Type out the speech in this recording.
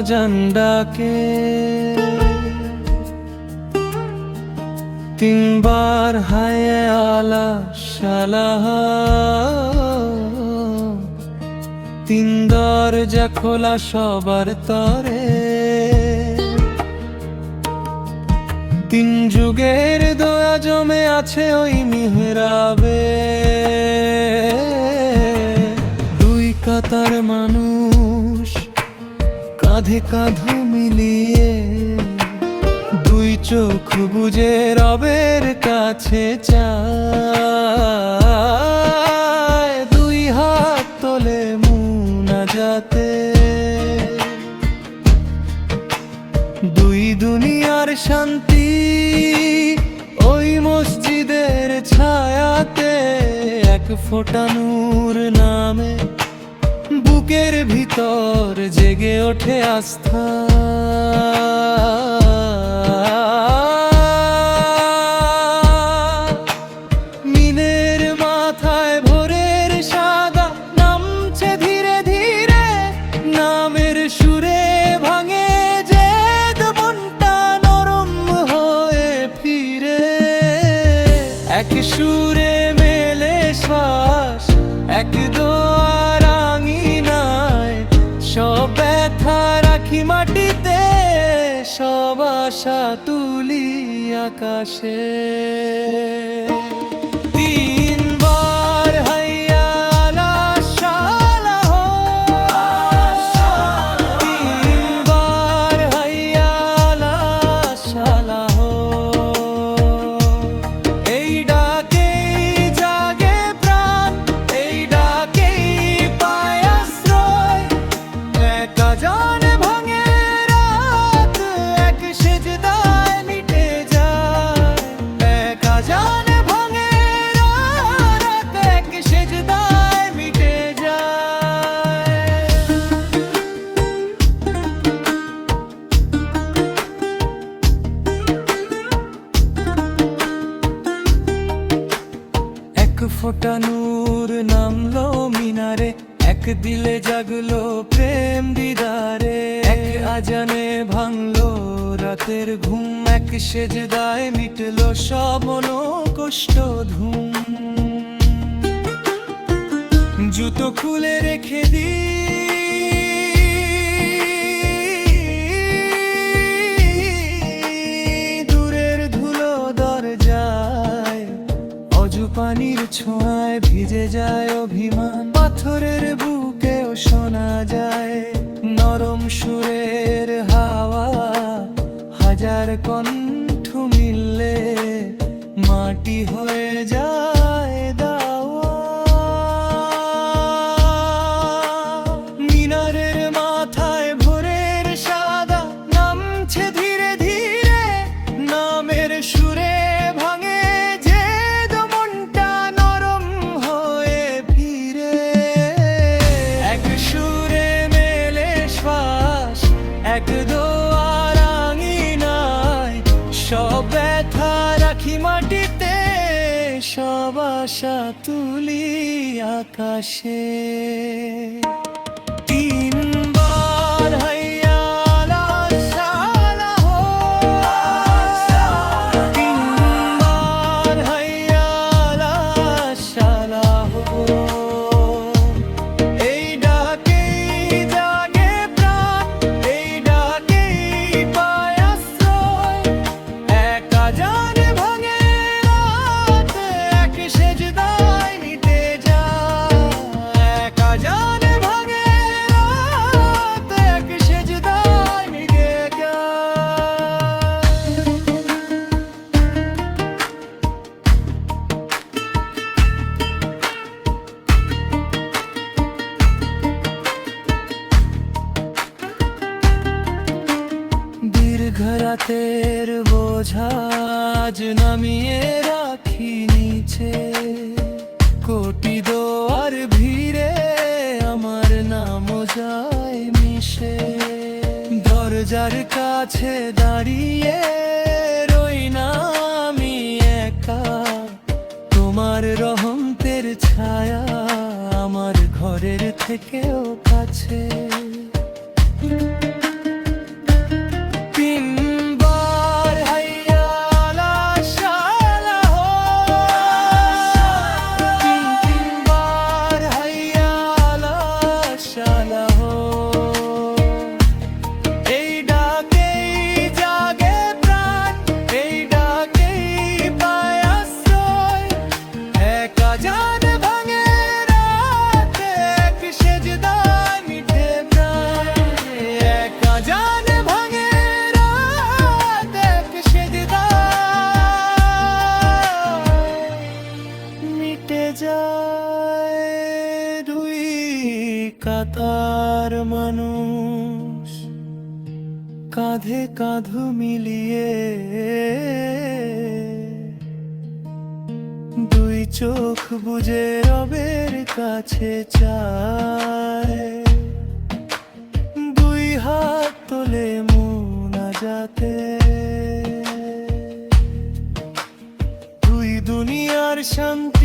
জান ডাকে, তিনবার হায় আলা সালাহ, তিন দরজা খোলা সবার তরে, তিন যুগের দয়া জমে আছে ওই মিহরাবে। দুই কাতার মানুষ কাঁধে কাঁধ মিলিয়ে, দুই চোখ বুজে রবের কাছে চায়, দুই হাত তোলে মুনাজাতে, দুই দুনিয়ার শান্তি ওই মসজিদের ছায়াতে, এক ফোঁটা নূর নামে বুকের ভিতর জেগে ওঠে আস্থা। মিনের মাথায় ভোরের সাদা নামছে ধীরে ধীরে, নামের সুরে ভাঙে যে মনটা নরম হয়ে ফিরে। এক সুরে মেলে শ্বাস, এক দোয়ার আঙিনায়, সব ব্যথা রাখি মাটিতে, সব আশা তুলি আকাশে। তিনবার হাইয়া আলা সালাহ, তিনবার হাইয়া আলা সালাহ, এই ডাকেই জাগে প্রাণ, এই ডাকেই পায় আশ্রয়। এক আজান ভাঙে রাত, এক সেজদায় মিটে যায়, এক আজান ভাঙে রাত, এক সেজদায় মিটে যায়। এক ফোঁটা নূর নামলো মিনারে, এক দিলে জাগলো প্রেম দিদারে, এক আজানে ভাঙলো রাতের ঘুম, এক সেজদায় মিটলো সব কষ্ট ধুম। জুতো খুলে রেখে দি দূরের ধুলো দরজায়, অজু পানির ছোঁয়ায় ভিজে যায় অভিমান, পাথরের বুকেও শোনা যায় নরম সুরের হাওয়া। হাজার কণ্ঠ মিললে মাটি হয়ে যায় দাওয়া। মিনারের মাথায় ভোরের সাদা নামছে ধীরে ধীরে, নামের সুরে ভাঙে যে মনটা নরম হয়ে ফিরে। এক সুরে মেলে শ্বাস, এক দোয়ার আঙিনায়, সব ব্যথা রাখি মাটিতে, সব আশা তুলি আকাশে। তিনবার হাইয়া আলা সালাহ, তিনবার হাইয়া আলা সালাহ, এই ডাকেই জাগে প্রাণ, এই ডাকেই পায় আশ্রয়। এক আজান ভাঙে রাত, এক সেজদায় মিটে যায়, এক আজান ভাঙে রাত, এক সেজদায় মিটে যায়। দীর্ঘ রাতের বোঝা আজ নামিয়ে রাখি নিচে, কোটি দোয়ার ভিড়ে আমার নামও যায় মিশে। দরজার কাছে দাঁড়িয়ে রই না আমি একা, তোমার রহমতের ছায়া আমার ঘরের থেকেও কাছে। যায় দুই কাতার মানুষ, কাঁধে কাঁধ মিলিয়ে দুই চোখ বুজে রবের কাছে চায়, দুই হাত তোলে মুনাজাতে, দুই দুনিয়ার শান্তি